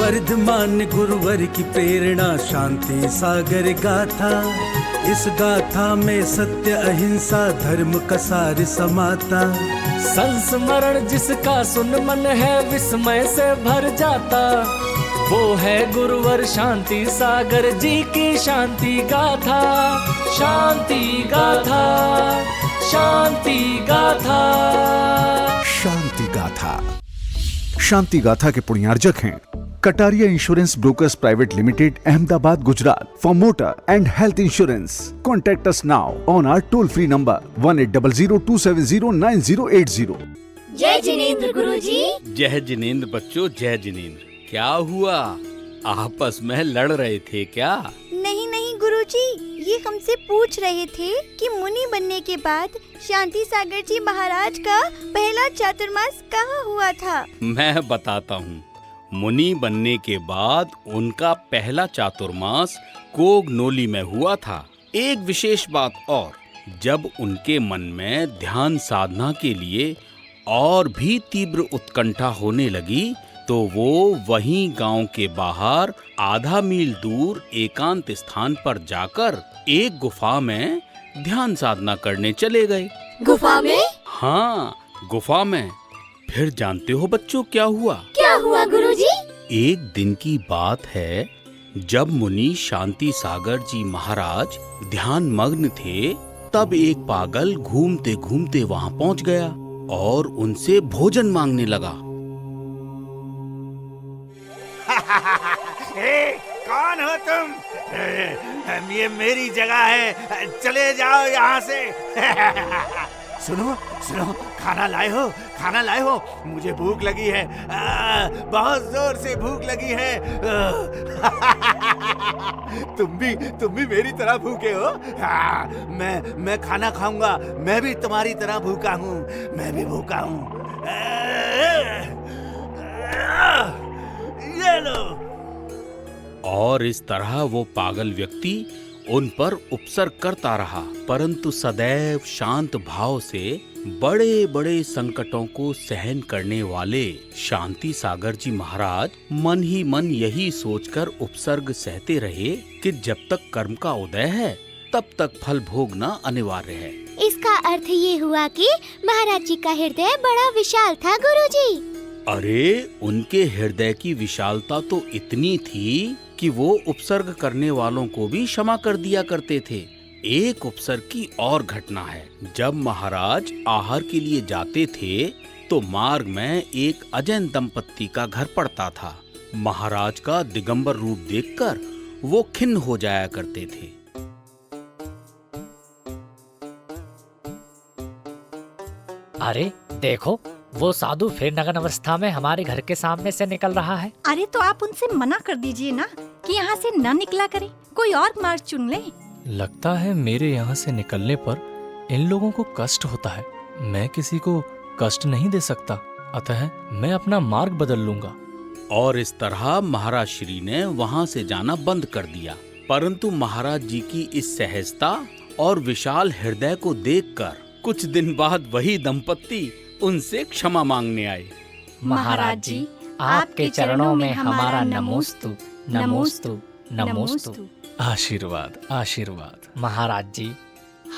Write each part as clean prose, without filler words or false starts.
वर्धमान गुरुवर की प्रेरणा शांति सागर गाथा। इस गाथा में सत्य अहिंसा धर्म का सार समाता। संस्मरण जिसका सुन मन है विस्मय से भर जाता, वो है गुरुवर शांति सागर जी की शांति गाथा। शांति गाथा, शांति गाथा। शांति गाथा। शांति गाथा के पुण्यार्जक हैं Kataria insurance brokers private limited, Ahmedabad, Gujarat. For motor and health insurance contact us now on our toll free number 180027098080। जय जिनेंद्र गुरुजी। जय जिनेंद्र बच्चों, जय जिनेंद्र। क्या हुआ, आपस में लड़ रहे थे क्या? नहीं नहीं गुरुजी, ये हमसे पूछ रहे थे कि मुनि बनने के बाद शांति सागर जी महाराज का पहला चातुर्मास कहाँ हुआ था। मैं बताता हूँ। मुनि बनने के बाद उनका पहला चातुर्मास कोगनोली में हुआ था। एक विशेष बात और, जब उनके मन में ध्यान साधना के लिए और भी तीव्र उत्कंठा होने लगी तो वो वहीं गांव के बाहर आधा मील दूर एकांत स्थान पर जाकर एक गुफा में ध्यान साधना करने चले गए। गुफा में? हाँ, गुफा में। फिर जानते हो बच्चों क्या हुआ? क्या हुआ गुरुजी? एक दिन की बात है, जब मुनि शांति सागर जी महाराज ध्यान मग्न थे, तब एक पागल घूमते घूमते वहां पहुंच गया और उनसे भोजन मांगने लगा। कौन हो तुम? ये मेरी जगह है, चले जाओ यहाँ से। सुनो सुनो, खाना लाए हो? खाना लाए हो? मुझे भूख लगी है, बहुत जोर से भूख लगी है। तुम भी मेरी तरह भूखे हो? मैं खाना खाऊंगा, मैं भी तुम्हारी तरह भूखा हूँ, मैं भी भूखा हूँ। ये लो। और इस तरह वो पागल व्यक्ति उन पर उपसर्ग करता रहा, परंतु सदैव शांत भाव से बड़े बड़े संकटों को सहन करने वाले शांति सागर जी महाराज मन ही मन यही सोचकर उपसर्ग सहते रहे कि जब तक कर्म का उदय है तब तक फल भोगना अनिवार्य है। इसका अर्थ ये हुआ कि महाराज जी का हृदय बड़ा विशाल था गुरुजी। अरे, उनके हृदय की विशालता तो इतनी थी कि वो उपसर्ग करने वालों को भी क्षमा कर दिया करते थे। एक उपसर्ग की और घटना है। जब महाराज आहार के लिए जाते थे तो मार्ग में एक अजैन दंपत्ति का घर पड़ता था। महाराज का दिगंबर रूप देखकर वो खिन्न हो जाया करते थे। अरे देखो, वो साधु फिर नग्न अवस्था में हमारे घर के सामने से निकल रहा है। अरे तो आप उनसे मना कर दीजिए ना कि यहाँ से न निकला करे, कोई और मार्ग चुन ले। लगता है मेरे यहाँ से निकलने पर इन लोगों को कष्ट होता है। मैं किसी को कष्ट नहीं दे सकता, अतः मैं अपना मार्ग बदल लूंगा। और इस तरह महाराज श्री ने वहाँ से जाना बंद कर दिया। परंतु महाराज जी की इस सहजता और विशाल हृदय को देखकर कुछ दिन बाद वही दंपत्ति उनसे क्षमा मांगने आए। महाराज जी, आपके चरणों में हमारा नमोस्तु, नमोस्तु, नमोस्तु। आशीर्वाद, आशीर्वाद। महाराज जी,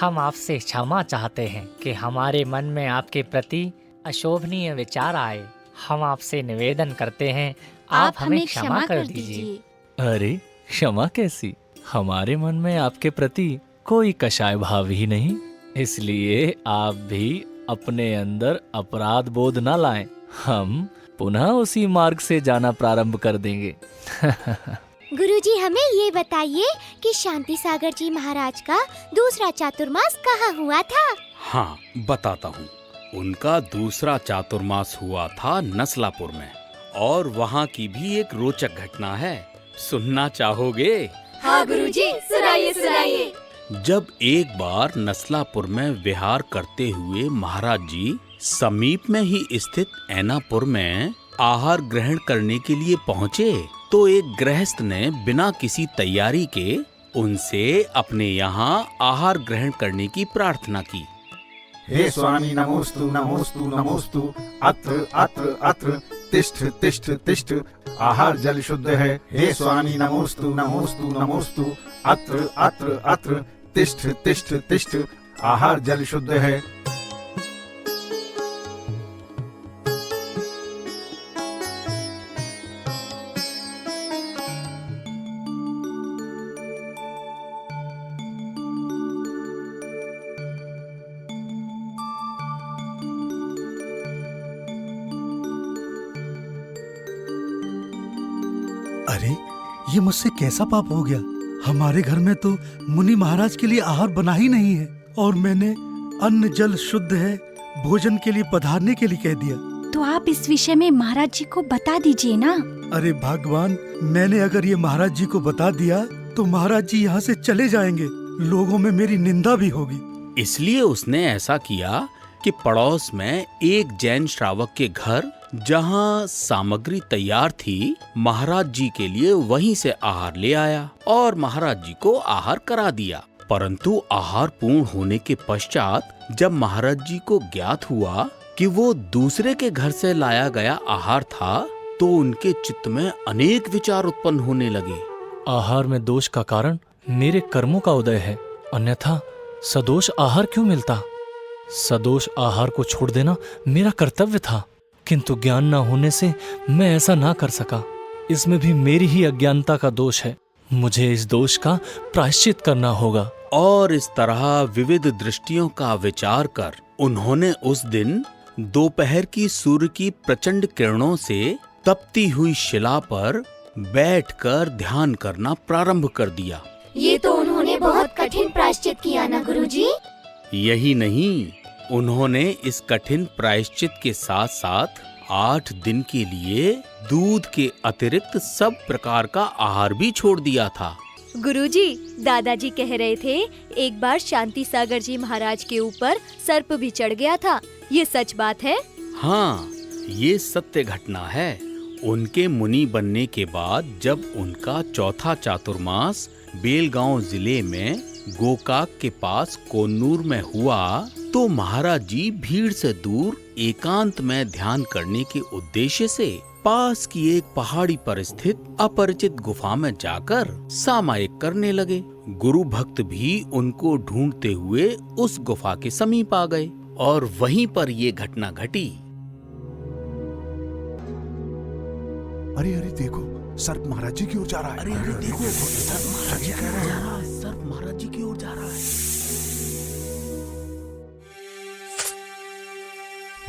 हम आपसे क्षमा चाहते हैं कि हमारे मन में आपके प्रति अशोभनीय विचार आए। हम आपसे निवेदन करते हैं, आप हमें क्षमा कर दीजिए। अरे क्षमा कैसी? हमारे मन में आपके प्रति कोई कषाय भाव ही नहीं, इसलिए आप भी अपने अंदर अपराध बोध न लाएं। हम पुनः उसी मार्ग से जाना प्रारंभ कर देंगे। गुरुजी, हमें ये बताइए कि शांति सागर जी महाराज का दूसरा चातुर्मास कहाँ हुआ था? हाँ, बताता हूँ। उनका दूसरा चातुर्मास हुआ था नसलापुर में, और वहाँ की भी एक रोचक घटना है। सुनना चाहोगे? हाँ गुरुजी, सुनाइए सुनाइए। जब एक बार नसलापुर में विहार करते हुए महाराज जी समीप में ही स्थित ऐनापुर में आहार ग्रहण करने के लिए पहुँचे तो एक गृहस्थ ने बिना किसी तैयारी के उनसे अपने यहाँ आहार ग्रहण करने की प्रार्थना की। हे स्वामी, नमोस्तु नमोस्तु नमोस्तु। अत्र अत्र अत्र तिष्ठ तिष्ठ तिष्ठ। आहार जल शुद्ध है। हे स्वामी नमोस्तु नमोस्तु नमोस्तु। अत्र अत्र अत्र तिष्ठ तिष्ठ तिष्ठ। आहार जल शुद्ध है। अरे ये मुझसे कैसा पाप हो गया। हमारे घर में तो मुनि महाराज के लिए आहार बना ही नहीं है और मैंने अन्न जल शुद्ध है भोजन के लिए पधारने के लिए कह दिया। तो आप इस विषय में महाराज जी को बता दीजिए ना। अरे भगवान, मैंने अगर ये महाराज जी को बता दिया तो महाराज जी यहाँ से चले जाएंगे, लोगों में मेरी निंदा भी होगी। इसलिए उसने ऐसा किया कि पड़ोस में एक जैन श्रावक के घर जहाँ सामग्री तैयार थी, महाराज जी के लिए वहीं से आहार ले आया और महाराज जी को आहार करा दिया। परंतु आहार पूर्ण होने के पश्चात जब महाराज जी को ज्ञात हुआ कि वो दूसरे के घर से लाया गया आहार था, तो उनके चित्त में अनेक विचार उत्पन्न होने लगे। आहार में दोष का कारण मेरे कर्मों का उदय है, अन्यथा सदोष आहार क्यों मिलता? सदोष आहार को छोड़ देना मेरा कर्तव्य था, किंतु ज्ञान न होने से मैं ऐसा ना कर सका। इसमें भी मेरी ही अज्ञानता का दोष है। मुझे इस दोष का प्रायश्चित करना होगा। और इस तरह विविध दृष्टियों का विचार कर उन्होंने उस दिन दोपहर की सूर्य की प्रचंड किरणों से तपती हुई शिला पर बैठकर ध्यान करना प्रारंभ कर दिया। ये तो उन्होंने बहुत कठिन प्रायश्चित किया ना गुरुजी। यही नहीं, उन्होंने इस कठिन प्रायश्चित के साथ साथ 8 दिन के लिए दूध के अतिरिक्त सब प्रकार का आहार भी छोड़ दिया था। गुरुजी, दादाजी कह रहे थे एक बार शांति सागर जी महाराज के ऊपर सर्प भी चढ़ गया था। ये सच बात है? हाँ, ये सत्य घटना है। उनके मुनि बनने के बाद जब उनका चौथा चातुर्मास बेलगांव जिले में गोकाक के पास कोन्नूर में हुआ, तो महाराज जी भीड़ से दूर एकांत में ध्यान करने के उद्देश्य से पास की एक पहाड़ी पर स्थित अपरिचित गुफा में जाकर सामायिक करने लगे। गुरु भक्त भी उनको ढूंढते हुए उस गुफा के समीप आ गए और वहीं पर ये घटना घटी। अरे अरे देखो, सर्प महाराज जी की ओर जा रहा है। अरे अरे देखो, सर्प महाराज जी की ओर जा रहा है। सर्प महाराज जी की ओर जा रहा है।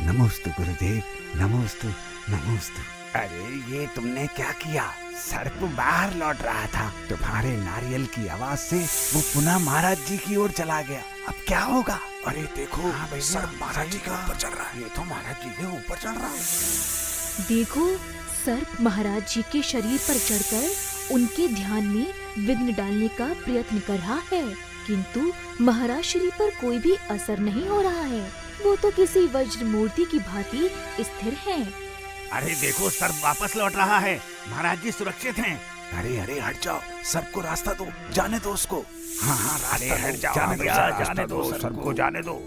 नमोस्तु गुरुदेव, नमोस्तु नमोस्तु। अरे ये तुमने क्या किया? सर्प बाहर लौट रहा था, तुम्हारे नारियल की आवाज से वो पुनः महाराज जी की ओर चला गया। अब क्या होगा? अरे देखो, सर्प महाराज जी के ऊपर चढ़ रहा है। ये तो महाराज जी के ऊपर चढ़ रहा है। देखो, सर्प महाराज जी के शरीर पर चढ़कर उनके ध्यान में विघ्न डालने का प्रयत्न कर रहा है, किंतु महाराज श्री पर कोई भी असर नहीं हो रहा है। वो तो किसी वज्र मूर्ति की भांति स्थिर हैं। अरे देखो, सर्प वापस लौट रहा है। महाराज जी सुरक्षित हैं। अरे अरे हट जाओ, सर्प को रास्ता दो, जाने दो उसको। हाँ हाँ, रास्ता हट जाओ, जाने दो, सर्प को जाने दो।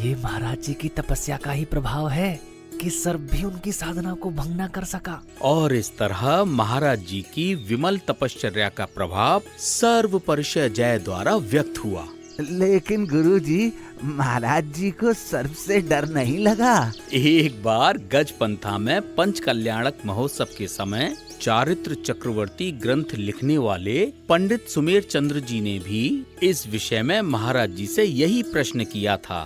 ये महाराज जी की तपस्या का ही प्रभाव है कि सर्प भी उनकी साधना को भंग न कर सका। और इस तरह महाराज जी की विमल तपश्चर्या का प्रभाव सर्व परिचय जय द्वारा व्यक्त हुआ। लेकिन गुरुजी, महाराज जी को सर्प से डर नहीं लगा? एक बार गजपंथा में पंच कल्याणक महोत्सव के समय चारित्र चक्रवर्ती ग्रंथ लिखने वाले पंडित सुमेर चंद्र जी ने भी इस विषय में महाराज जी से यही प्रश्न किया था।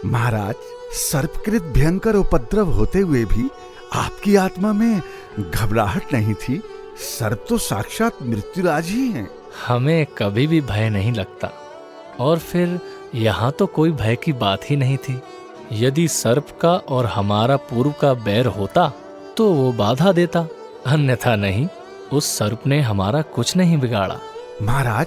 महाराज, सर्पकृत भयंकर उपद्रव होते हुए भी आपकी आत्मा में घबराहट नहीं थी। सर्प तो साक्षात मृत्युराज ही हैं। हमें कभी भी भय नहीं लगता, और फिर यहाँ तो कोई भय की बात ही नहीं थी। यदि सर्प का और हमारा पूर्व का बैर होता तो वो बाधा देता, अन्यथा नहीं। उस सर्प ने हमारा कुछ नहीं बिगाड़ा। महाराज,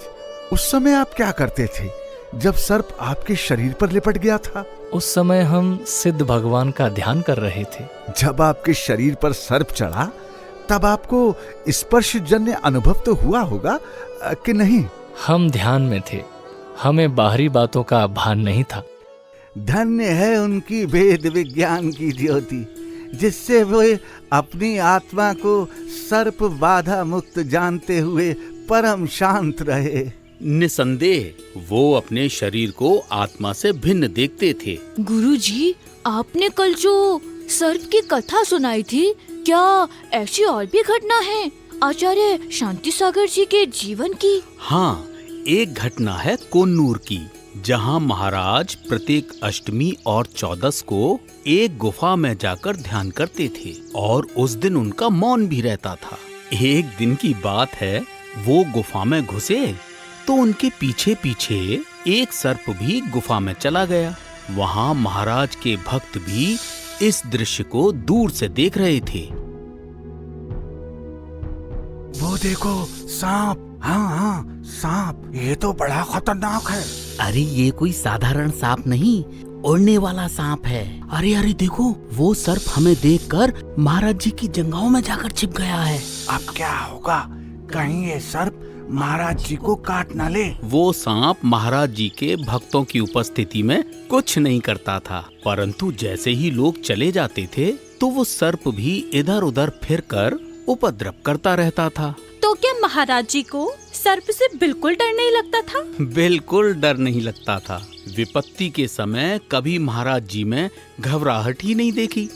उस समय आप क्या करते थे जब सर्प आपके शरीर पर लिपट गया था? उस समय हम सिद्ध भगवान का ध्यान कर रहे थे। जब आपके शरीर पर सर्प चढ़ा तब आपको स्पर्शजन्य अनुभव तो हुआ होगा कि नहीं? हम ध्यान में थे, हमें बाहरी बातों का भान नहीं था। धन्य है उनकी वेद विज्ञान की ज्योति। जिससे वे अपनी आत्मा को सर्प बाधा मुक्त जानते हुए परम शांत रहे। निसंदेह वो अपने शरीर को आत्मा से भिन्न देखते थे। गुरुजी, आपने कल जो सर्प की कथा सुनाई थी, क्या ऐसी और भी घटना है आचार्य शांति सागर जी के जीवन की? हाँ, एक घटना है कोन्नूर की, जहाँ महाराज प्रत्येक अष्टमी और चौदस को एक गुफा में जाकर ध्यान करते थे और उस दिन उनका मौन भी रहता था। एक दिन की बात है, वो गुफा में घुसे तो उनके पीछे पीछे एक सर्प भी गुफा में चला गया। वहाँ महाराज के भक्त भी इस दृश्य को दूर से देख रहे थे। वो देखो सांप, हाँ सांप, ये तो बड़ा खतरनाक है। अरे ये कोई साधारण सांप नहीं, उड़ने वाला सांप है। अरे देखो, वो सर्प हमें देखकर महाराज जी की जंघाओं में जाकर छिप गया है। अब क्या होगा, कहीं ये सर्प महाराज जी को काट न ले। वो सांप महाराज जी के भक्तों की उपस्थिति में कुछ नहीं करता था, परंतु जैसे ही लोग चले जाते थे तो वो सर्प भी इधर उधर फिरकर उपद्रव करता रहता था। तो क्या महाराज जी को सर्प से बिल्कुल डर नहीं लगता था? बिल्कुल डर नहीं लगता था। विपत्ति के समय कभी महाराज जी में घबराहट ही नहीं देखी।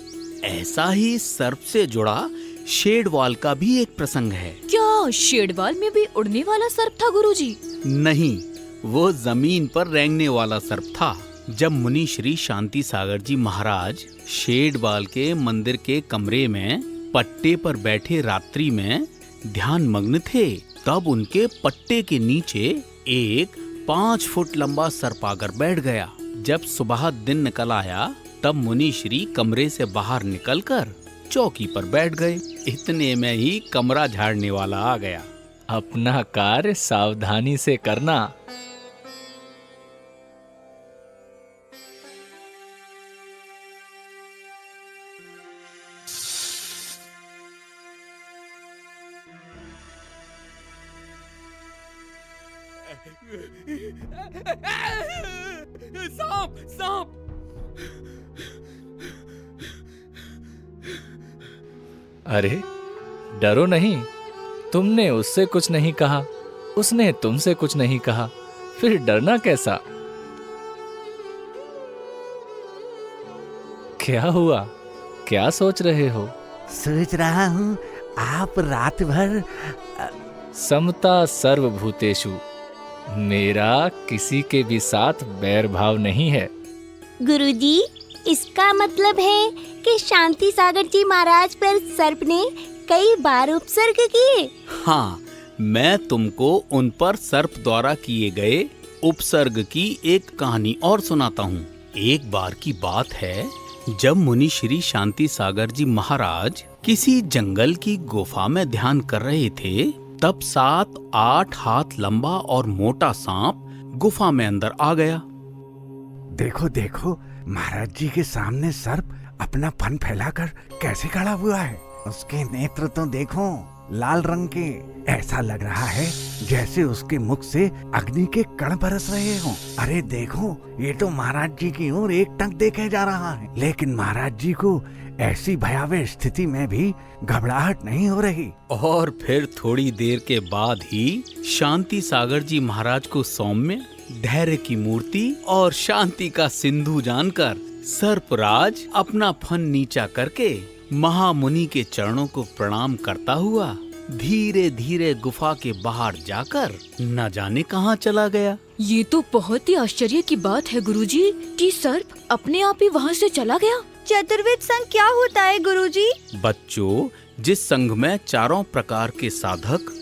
ऐसा ही सर्प से जुड़ा शेडवाल का भी एक प्रसंग है। क्या शेडवाल में भी उड़ने वाला सर्प था गुरुजी? नहीं, वो जमीन पर रेंगने वाला सर्प था। जब मुनि श्री शांति सागर जी महाराज शेडवाल के मंदिर के कमरे में पट्टे पर बैठे रात्रि में ध्यान मग्न थे, तब उनके पट्टे के नीचे एक 5 फुट लंबा सर्प आकर बैठ गया। जब सुबह दिन निकल आया तब मुनि श्री कमरे से बाहर निकलकर चौकी पर बैठ गए। इतने में ही कमरा झाड़ने वाला आ गया। अपना कार्य सावधानी से करना। सांप, सांप! अरे डरो नहीं, तुमने उससे कुछ नहीं कहा, उसने तुमसे कुछ नहीं कहा, फिर डरना कैसा? क्या हुआ, क्या सोच रहे हो? सोच रहा हूँ आप रात भर समता सर्वभूतेषु, मेरा किसी के भी साथ बैर भाव नहीं है। गुरुजी, इसका मतलब है कि शांति सागर जी महाराज पर सर्प ने कई बार उपसर्ग किए। हाँ, मैं तुमको उन पर सर्प द्वारा किए गए उपसर्ग की एक कहानी और सुनाता हूँ। एक बार की बात है, जब मुनि श्री शांति सागर जी महाराज किसी जंगल की गुफा में ध्यान कर रहे थे, तब 7-8 हाथ लंबा और मोटा सांप गुफा में अंदर आ गया। देखो देखो, महाराज जी के सामने सर्प अपना फन फैलाकर कैसे खड़ा हुआ है। उसके नेत्र तो देखो, लाल रंग के। ऐसा लग रहा है जैसे उसके मुख से अग्नि के कण बरस रहे हों। अरे देखो, ये तो महाराज जी की ओर एकटक देखे जा रहा है, लेकिन महाराज जी को ऐसी भयावह स्थिति में भी घबराहट नहीं हो रही। और फिर थोड़ी देर के बाद ही शांति सागर जी महाराज को सौम्य, धैर्य की मूर्ति और शांति का सिंधु जानकर सर्पराज अपना फन नीचा करके महामुनि के चरणों को प्रणाम करता हुआ धीरे धीरे गुफा के बाहर जाकर न जाने कहाँ चला गया। ये तो बहुत ही आश्चर्य की बात है गुरुजी, कि सर्प अपने आप ही वहाँ से चला गया। चतुर्वेद संघ क्या होता है गुरुजी? बच्चों, जिस संघ में चारों प्रकार के साधक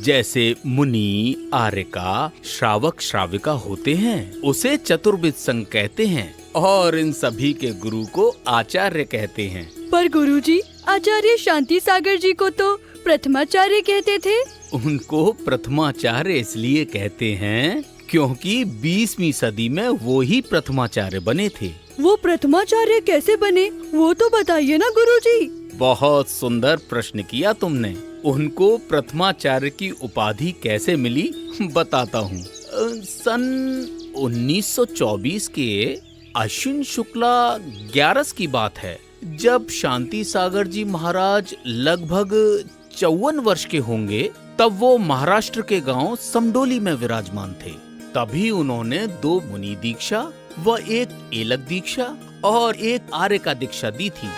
जैसे मुनि, आर्यका, श्रावक, श्राविका होते हैं, उसे चतुर्विद संघ कहते हैं और इन सभी के गुरु को आचार्य कहते हैं। पर गुरुजी, आचार्य शांति सागर जी को तो प्रथमाचार्य कहते थे। उनको प्रथमाचार्य इसलिए कहते हैं क्योंकि 20वीं सदी में वो ही प्रथमाचार्य बने थे। वो प्रथमाचार्य कैसे बने, वो तो बताइए ना गुरुजी। बहुत सुंदर प्रश्न किया तुमने। उनको प्रथमाचार्य की उपाधि कैसे मिली, बताता हूँ। सन 1924 के अश्विन शुक्ला 11 की बात है। जब शांति सागर जी महाराज लगभग 54 वर्ष के होंगे तब वो महाराष्ट्र के गांव समडोली में विराजमान थे। तभी उन्होंने 2 मुनि दीक्षा व 1 एलक दीक्षा और 1 आर्य का दीक्षा दी थी।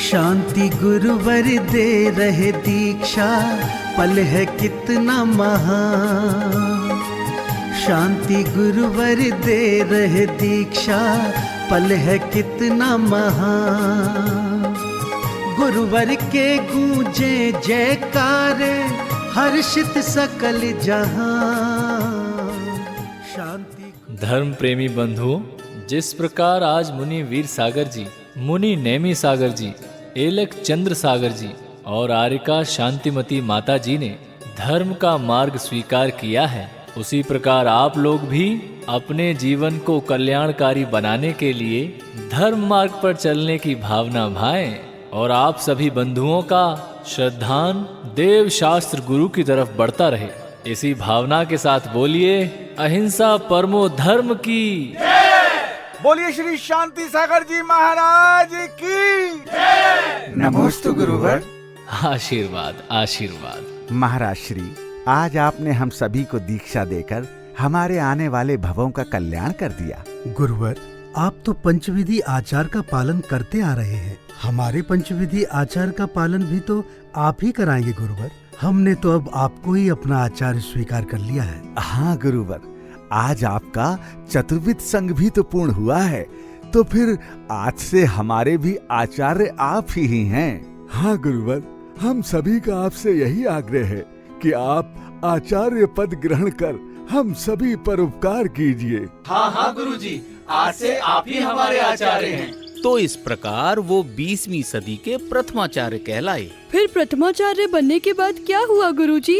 शांति गुरुवर दे रहे दीक्षा, पल है कितना महान। शांति गुरुवर दे रहे दीक्षा, पल है कितना महान। गुरुवर के गूंजे जयकार, हर्षित सकल जहां। शांति। धर्म प्रेमी बंधुओं, जिस प्रकार आज मुनि वीर सागर जी, मुनि नेमी सागर जी, एलक चंद्र सागर जी और आर्यिका शांतिमती माता जी ने धर्म का मार्ग स्वीकार किया है, उसी प्रकार आप लोग भी अपने जीवन को कल्याणकारी बनाने के लिए धर्म मार्ग पर चलने की भावना भाएं और आप सभी बंधुओं का श्रद्धान देव शास्त्र गुरु की तरफ बढ़ता रहे। इसी भावना के साथ बोलिए अहिंसा परमो धर्म की। बोलिए श्री शांति सागर जी महाराज की। नमोस्तु गुरुवर। आशीर्वाद आशीर्वाद। महाराज श्री, आज आपने हम सभी को दीक्षा देकर हमारे आने वाले भवों का कल्याण कर दिया। गुरुवर, आप तो पंचविधि आचार का पालन करते आ रहे हैं। हमारे पंचविधि आचार का पालन भी तो आप ही कराएंगे गुरुवर। हमने तो अब आपको ही अपना आचार्य स्वीकार कर लिया है। हाँ गुरुवर, आज आपका चतुर्विध संघ भी तो पूर्ण हुआ है, तो फिर आज से हमारे भी आचार्य आप ही हैं। हाँ गुरुवर, हम सभी का आपसे यही आग्रह है कि आप आचार्य पद ग्रहण कर हम सभी पर उपकार कीजिए। हाँ हाँ गुरुजी, आज से आप ही हमारे आचार्य हैं। तो इस प्रकार वो 20वीं सदी के प्रथमाचार्य कहलाए। फिर प्रथमाचार्य बनने के बाद क्या हुआ गुरुजी?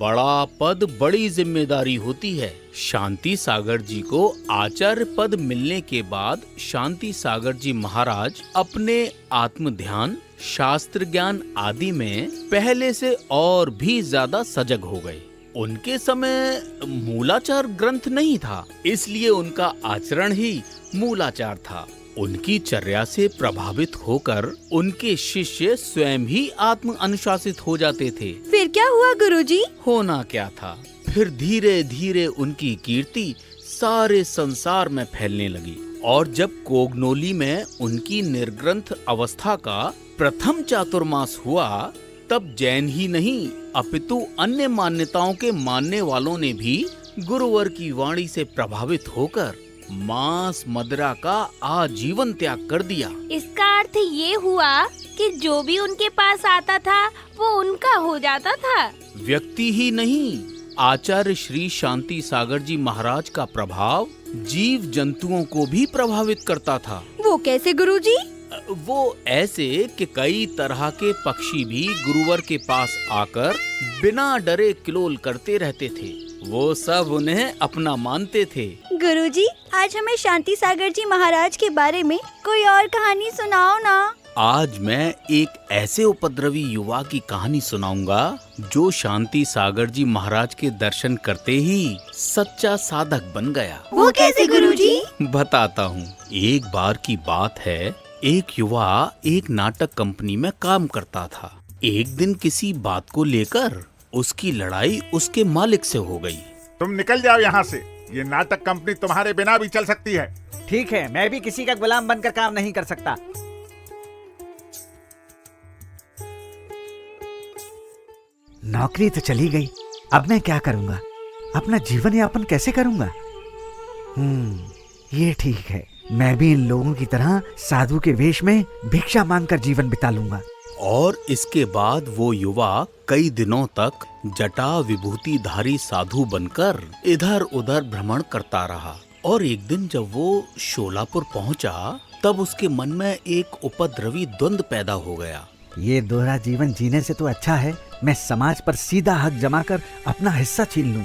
बड़ा पद बड़ी जिम्मेदारी होती है। शांति सागर जी को आचार्य पद मिलने के बाद शांति सागर जी महाराज अपने आत्म ध्यान, शास्त्र ज्ञान आदि में पहले से और भी ज्यादा सजग हो गए। उनके समय मूलाचार ग्रंथ नहीं था, इसलिए उनका आचरण ही मूलाचार था। उनकी चर्या से प्रभावित होकर उनके शिष्य स्वयं ही आत्म अनुशासित हो जाते थे। फिर क्या हुआ गुरुजी? होना क्या था, फिर धीरे धीरे उनकी कीर्ति सारे संसार में फैलने लगी और जब कोगनोली में उनकी निर्ग्रंथ अवस्था का प्रथम चातुर्मास हुआ तब जैन ही नहीं अपितु अन्य मान्यताओं के मानने वालों ने भी गुरुवर की वाणी से प्रभावित होकर मांस मदिरा का आजीवन त्याग कर दिया। इसका अर्थ ये हुआ कि जो भी उनके पास आता था वो उनका हो जाता था। व्यक्ति ही नहीं, आचार्य श्री शांति सागर जी महाराज का प्रभाव जीव जंतुओं को भी प्रभावित करता था। वो कैसे गुरुजी? वो ऐसे कि कई तरह के पक्षी भी गुरुवर के पास आकर बिना डरे किलोल करते रहते थे। वो सब उन्हें अपना मानते थे। गुरुजी, आज हमें शांति सागर जी महाराज के बारे में कोई और कहानी सुनाओ ना। आज मैं एक ऐसे उपद्रवी युवा की कहानी सुनाऊंगा जो शांति सागर जी महाराज के दर्शन करते ही सच्चा साधक बन गया। वो कैसे गुरुजी? बताता हूँ। एक बार की बात है, एक युवा एक नाटक कंपनी में काम करता था। एक दिन किसी बात को लेकर उसकी लड़ाई उसके मालिक से हो गई। तुम निकल जाओ यहाँ से, ये नाटक कंपनी तुम्हारे बिना भी चल सकती है। ठीक है, मैं भी किसी का गुलाम बनकर काम नहीं कर सकता। नौकरी तो चली गई, अब मैं क्या करूंगा? अपना जीवन यापन कैसे करूंगा? ये ठीक है, मैं भी इन लोगों की तरह साधु के वेश में भिक्षा मांगकर जीवन बिता लूंगा। और इसके बाद वो युवा कई दिनों तक जटा विभूतिधारी साधु बनकर इधर उधर भ्रमण करता रहा। और एक दिन जब वो शोलापुर पहुंचा तब उसके मन में एक उपद्रवी द्वंद पैदा हो गया। ये दोहरा जीवन जीने से तो अच्छा है मैं समाज पर सीधा हक जमा कर अपना हिस्सा छीन लूं।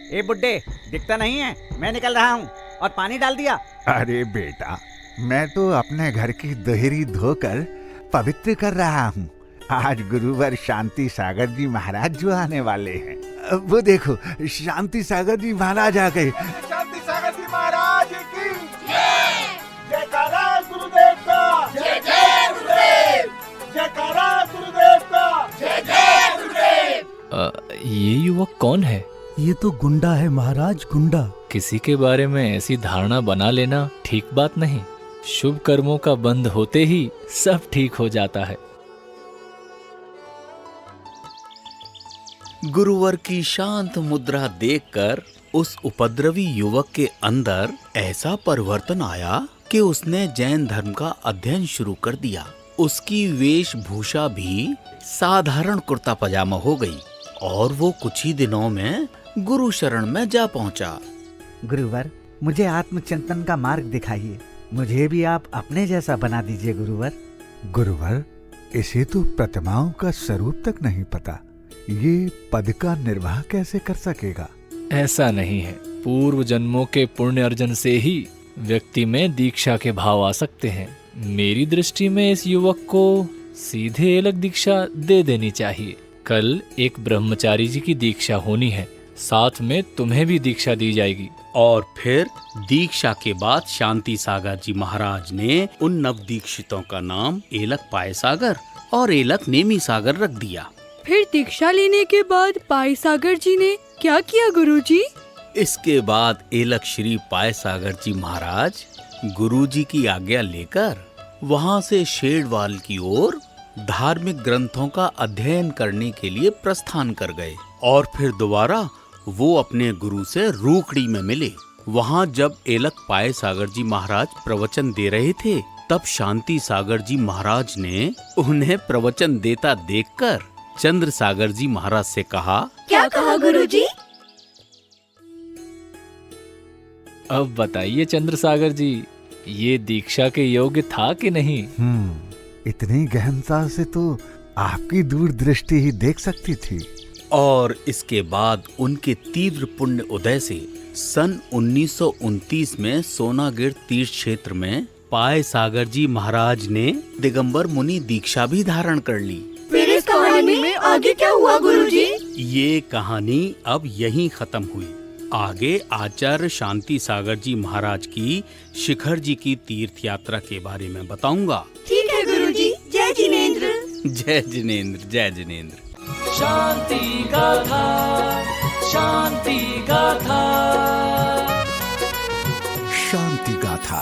ए बुड्ढे, दिखता नहीं है? मैं निकल रहा हूँ और पानी डाल दिया। अरे बेटा, मैं तो अपने घर की दोहरी धोकर पवित्र कर रहा हूँ। आज गुरुवर शांति सागर जी महाराज जो आने वाले हैं। वो देखो, शांति सागर जी महाराज आ गए। शांति सागर जी महाराज की जयकारा गुरुदेव का, जय जय गुरुदेव, जयकारा गुरुदेव का, जय जय गुरुदेव। ये युवक कौन है? ये तो गुंडा है महाराज, गुंडा। किसी के बारे में ऐसी धारणा बना लेना ठीक बात नहीं। शुभ कर्मों का बंध होते ही सब ठीक हो जाता है। गुरुवर की शांत मुद्रा देखकर उस उपद्रवी युवक के अंदर ऐसा परिवर्तन आया कि उसने जैन धर्म का अध्ययन शुरू कर दिया। उसकी वेशभूषा भी साधारण कुर्ता पजामा हो गई और वो कुछ ही दिनों में गुरु शरण में जा पहुंचा। गुरुवर, मुझे आत्मचिंतन का मार्ग दिखाइए। मुझे भी आप अपने जैसा बना दीजिए गुरुवर। गुरुवर, इसे तो प्रतिमाओं का स्वरूप तक नहीं पता, ये पद का निर्वाह कैसे कर सकेगा? ऐसा नहीं है। पूर्व जन्मों के पुण्य अर्जन से ही व्यक्ति में दीक्षा के भाव आ सकते हैं। मेरी दृष्टि में इस युवक को सीधे एलक दीक्षा दे देनी चाहिए। कल एक ब्रह्मचारी जी की दीक्षा होनी है, साथ में तुम्हें भी दीक्षा दी जाएगी। और फिर दीक्षा के बाद शांति सागर जी महाराज ने उन नवदीक्षितों का नाम एलक पाय सागर और एलक नेमी सागर रख दिया। फिर दीक्षा लेने के बाद पाय सागर जी ने क्या किया गुरुजी? इसके बाद एलक श्री पाय सागर जी महाराज गुरुजी की आज्ञा लेकर वहां से शेडवाल की ओर धार्मिक ग्रंथों का अध्ययन करने के लिए प्रस्थान कर गए। और फिर दोबारा वो अपने गुरु से रूकड़ी में मिले। वहां जब एलक पाय सागर जी महाराज प्रवचन दे रहे थे, तब शांति सागर जी महाराज ने उन्हें प्रवचन देता देखकर चंद्र सागर जी महाराज से कहा, क्या कहा गुरुजी? अब बताइए चंद्र सागर जी, ये दीक्षा के योग्य था कि नहीं? इतनी गहनता से तो आपकी दूरदृष्टि ही देख सकती थी। और इसके बाद उनके तीव्र पुण्य उदय से सन 1929 में सोनागिर तीर्थ क्षेत्र में पाय सागर जी महाराज ने दिगंबर मुनि दीक्षा भी धारण कर ली। फिर इस कहानी में आगे क्या हुआ गुरुजी? ये कहानी अब यहीं खत्म हुई। आगे आचार्य शांति सागर जी महाराज की शिखर जी की तीर्थ यात्रा के बारे में बताऊंगा। ठीक है गुरुजी। जय जिनेंद्र। जय जिनेंद्र, जय जिनेंद्र। शांति गाथा, शांति गाथा, शांति गाथा।